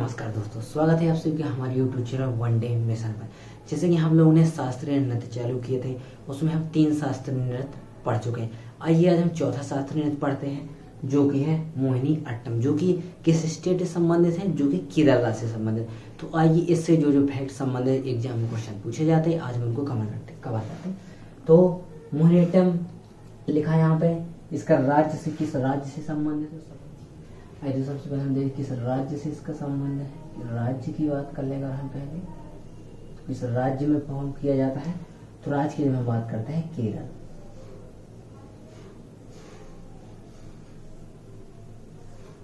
नमस्कार दोस्तों, स्वागत है आप सभी का हमारे YouTube channel one day mission पर। जैसे कि हम लोगों ने शास्त्रीय नृत्य चालू किए थे, उसमें हम 3 शास्त्रीय नृत्य पढ़ चुके हैं। आइए आज हम चौथा शास्त्रीय नृत्य पढ़ते हैं, जो कि है मोहिनी अट्टम, जो कि किस स्टेट से संबंधित है, जो कि केरला से संबंधित। तो आइए इससे जो फैक्ट संबंधित एग्जाम में क्वेश्चन पूछे जाते हैं, आज हम उनको कवर करते हैं। तो मोहिनी अट्टम लिखा है यहाँ पे, इसका राज्य से किस राज्य से संबंधित है। आइए तो सबसे पहले हम देखें किस राज्य से इसका संबंध है। राज्य की बात कर लेंगे हम पहले, किस राज्य में परफॉर्म किया जाता है। तो राज्य की हम बात करते हैं केरल।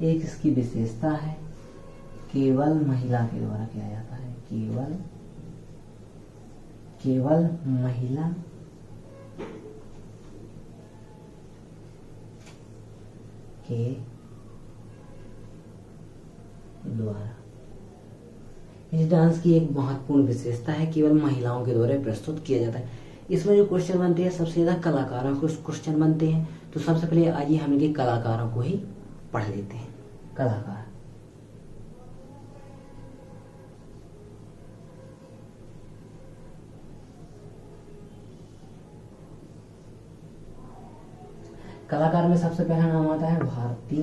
एक इसकी विशेषता है, केवल महिला के द्वारा किया जाता है। केवल महिला के द्वारा। इस डांस की एक महत्वपूर्ण विशेषता है, केवल महिलाओं के द्वारा प्रस्तुत किया जाता है। इसमें जो क्वेश्चन बनते हैं, सबसे ज्यादा कलाकारों को क्वेश्चन बनते हैं। तो सबसे पहले आइए हम इनके कलाकारों को ही पढ़ लेते हैं। कलाकार में सबसे पहला नाम आता है भारती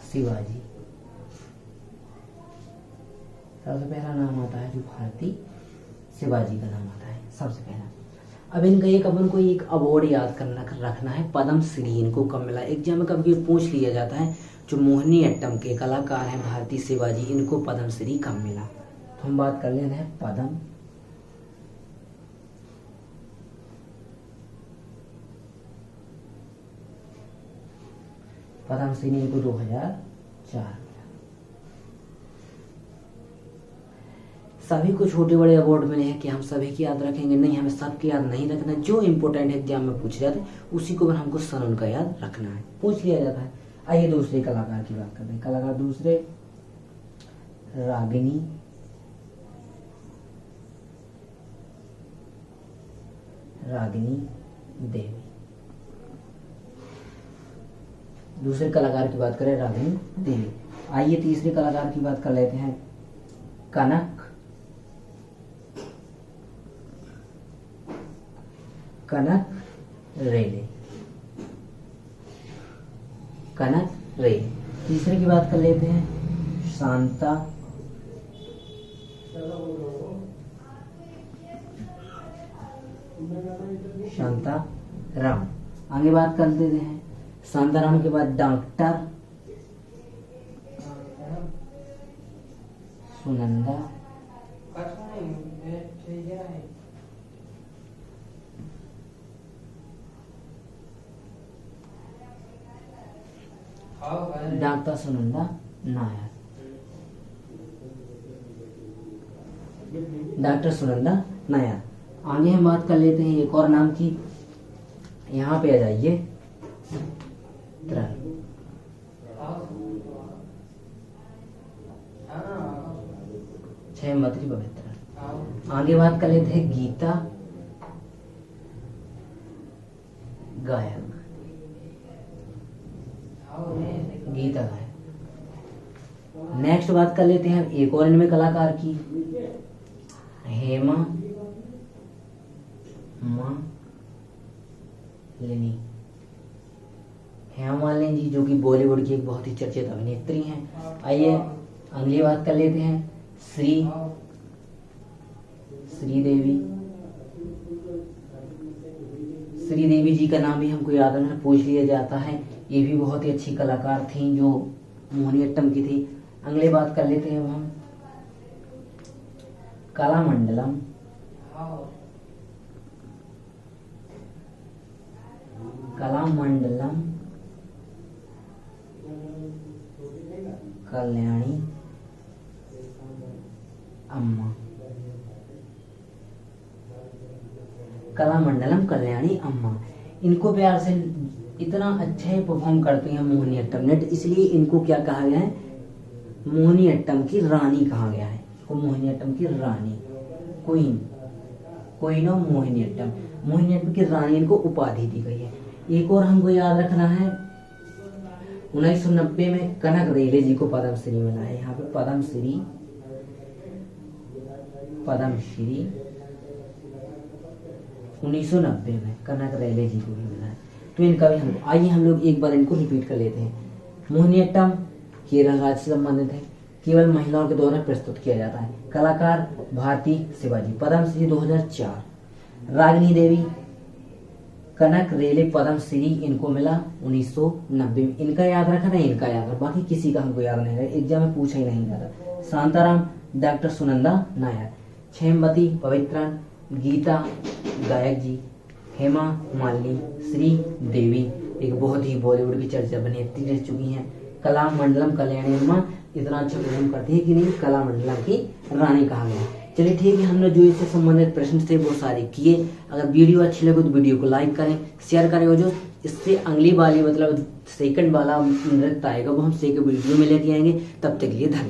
शिवाजी। सबसे पहला नाम आता है जो भारती शिवाजी का नाम आता है सबसे पहला। अब इनका अपन को एक अवार्ड याद करना रखना है, पद्म श्री इनको कब मिला। एग्जाम में कभी पूछ लिया जाता है, जो मोहिनी अट्टम के कलाकार हैं भारती शिवाजी, इनको पद्म श्री कब मिला। तो हम बात कर लेते हैं पद्म श्री इनको 2004। सभी को छोटे बड़े अवार्ड मिले हैं कि हम सभी की याद रखेंगे, नहीं, हमें सबकी याद नहीं रखना। जो इंपोर्टेंट एग्जाम में पूछ जाते हैं उसी को हमको सन उनका याद रखना है, पूछ लिया जाता है। आइए दूसरे कलाकार की बात करते हैं। कलाकार दूसरे रागिनी देवी। दूसरे कलाकार की बात करें रागिनी देवी। आइए तीसरे कलाकार की बात कर लेते हैं, कनक रेले। तीसरे की बात कर लेते हैं शांता राम। आगे बात कर लेते हैं शांताराम के बाद डॉक्टर सुनंदा नायर। डॉक्टर सुनंदा नायर। आगे हम बात कर लेते हैं एक और नाम की। यहाँ पे आ जाइए, क्षयमत्री पवित्र। आगे बात कर लेते हैं गीता गायक। नेक्स्ट बात कर लेते हैं एक और इनमें कलाकार की, हेमा मालिनी जी, जो कि बॉलीवुड की एक बहुत ही चर्चित अभिनेत्री हैं। आइए अगली बात कर लेते हैं श्रीदेवी जी का नाम भी हमको याद रखना, पूछ लिया जाता है। ये भी बहुत ही अच्छी कलाकार थी, जो मोहिनी अट्टम की थी। अगली बात कर लेते हैं हम कलामंडलम कल्याणी अम्मा। इनको प्यार से इतना अच्छे परफॉर्म करती हैं मोहिनी अट्टम नृत्य, इसलिए इनको क्या कहा गया है, मोहिनी अट्टम की रानी कहा गया है। मोहिनी अट्टम की रानी, क्वीन ऑफ मोहिनी अट्टम की रानी इनको उपाधि दी गई है। एक और हमको याद रखना है 1990 में कनक रेले जी को पद्मश्री मिला है। यहाँ पे पद्मश्री 1990 में कनक रेले जी को भी मिला है। तो इनका भी हम लोग एक बार इनको रिपीट कर लेते हैं। मोहिनीअट्टम केरल राज्य से संबंधित है, केवल महिलाओं के द्वारा प्रस्तुत किया जाता है। कलाकार भारती शिवाजी, पद्मश्री 2004। रागिनी देवी, कनक रेले पद्मश्री इनको मिला 1990 में। इनका याद रखा था, इनका याद रखा, बाकी किसी का हमको याद नहीं रहा, एग्जाम में पूछा ही नहीं जाता। शांताराम, डॉक्टर सुनंदा नायर। क्षेमवती पवित्रन, गीता गायक जी, हेमा मालिनी, श्री देवी, एक बहुत ही बॉलीवुड की चर्चा बनी अभिनेत्री रह चुकी हैं। कलामंडलम कल्याणी अम्मा इतना अच्छा परफॉर्म करती है कि नहीं, कलामंडलम की रानी कहा गया। चलिए ठीक है, हमने जो इससे संबंधित प्रश्न थे वो सारे किए। अगर वीडियो अच्छी लगे तो वीडियो को लाइक करें, शेयर करें, और जो इससे अगली वाली मतलब सेकंड वाला नृत्य आएगा वो हम सेकंड वीडियो में लेके आएंगे। तब तक के लिए धन्यवाद।